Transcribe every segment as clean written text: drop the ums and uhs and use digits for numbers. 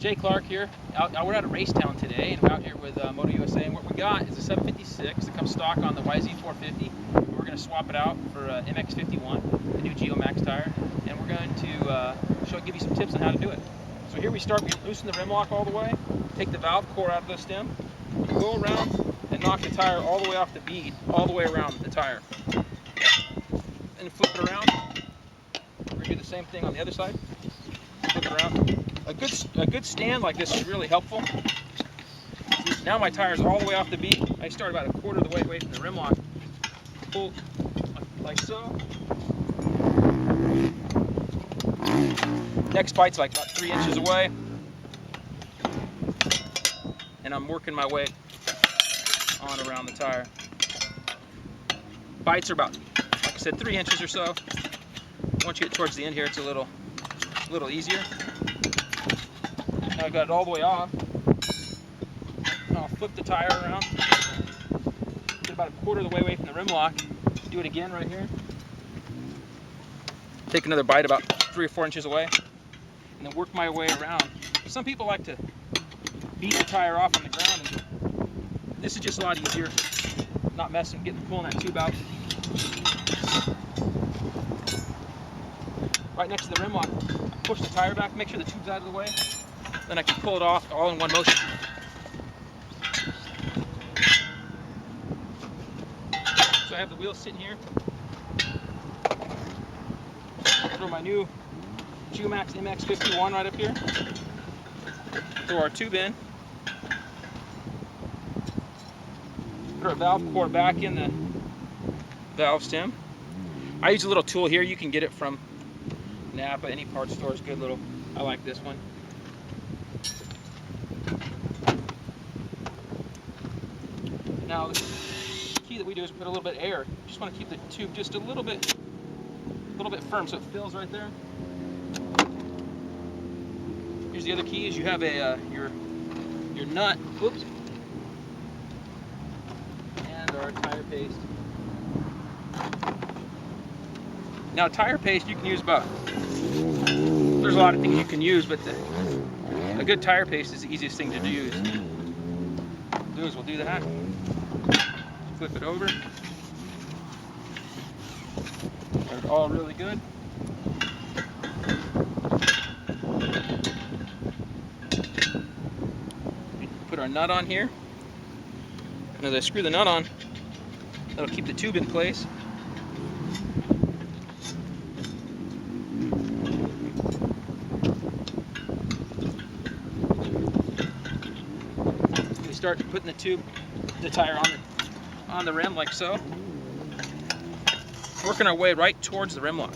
Jay Clark here. We're at a race town today, and we're out here with Moto USA. And what we got is a 756 that comes stock on the YZ450. We're going to swap it out for MX51, the new Geomax tire, and we're going to give you some tips on how to do it. So here we start. We loosen the rim lock all the way, take the valve core out of the stem, go around and knock the tire all the way off the bead, all the way around the tire, and flip it around. We're going to do the same thing on the other side. Flip it around. A good stand like this is really helpful. Now my tire's all the way off the bead. I start about a quarter of the way away from the rim lock. Pull like so. Next bite's like about 3 inches away. And I'm working my way on around the tire. Bites are about, like I said, 3 inches or so. Once you get towards the end here, it's a little easier. Now I've got it all the way off. And I'll flip the tire around. Get about a quarter of the way away from the rim lock. Do it again right here. Take another bite about 3 or 4 inches away. And then work my way around. Some people like to beat the tire off on the ground. And this is just a lot easier. Not pulling that tube out. Right next to the rim lock, push the tire back, make sure the tube's out of the way. Then I can pull it off all in one motion. So I have the wheels sitting here. Throw my new Geomax MX51 right up here. Throw our tube in. Put our valve core back in the valve stem. I use a little tool here. You can get it from Napa, any parts store is good little. I like this one. Now the key that we do is put a little bit of air. Just want to keep the tube just a little bit firm so it fills right there. Here's the other key: is you have a your nut. Whoops. And our tire paste. Now tire paste you can use about. There's a lot of things you can use, but a good tire paste is the easiest thing to use. We'll do that. Flip it over. They're all really good. Put our nut on here. And as I screw the nut on, that'll keep the tube in place. Start putting the tire on the rim like so. Working our way right towards the rim lock.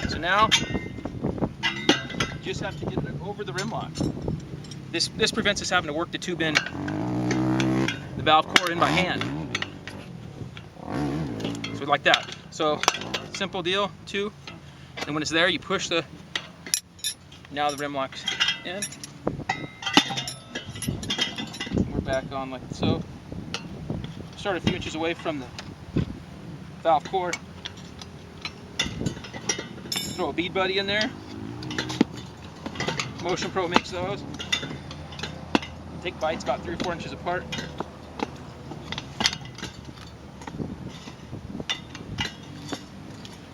So now you just have to get it over the rim lock. This prevents us having to work the tube in, the valve core in by hand. So like that. So simple deal. 2, and when it's there, you push the. Now the rim lock's in. We're back on like so. Start a few inches away from the valve core. Throw a bead buddy in there. Motion Pro makes those. Take bites about 3 or 4 inches apart.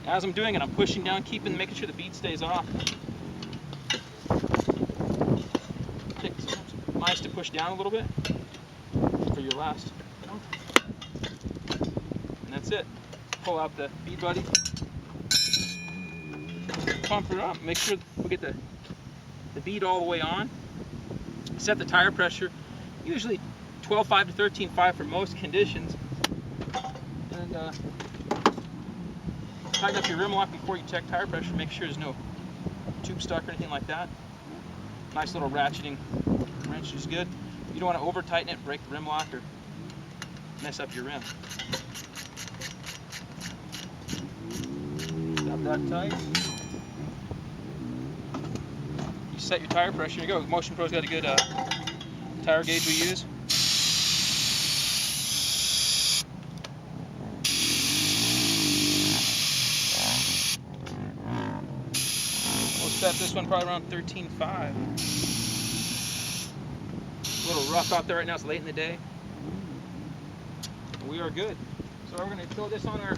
As I'm doing it, I'm pushing down, making sure the bead stays off. Nice to push down a little bit for your last one. And that's it. Pull out the bead buddy. Pump it up. Make sure we get the bead all the way on. Set the tire pressure. Usually 12.5 to 13.5 for most conditions. And tighten up your rim lock before you check tire pressure. Make sure there's no tube stuck or anything like that. Nice little ratcheting wrench is good. You don't want to over tighten it, break the rim lock, or mess up your rim. Got that tight. You set your tire pressure. Here you go. Motion Pro's got a good tire gauge we use. set this one probably around 13.5. A little rough out there right now, it's late in the day. We are good. So we're going to throw this on our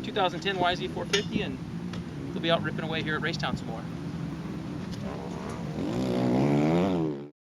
2010 YZ450 and we'll be out ripping away here at Racetown some more.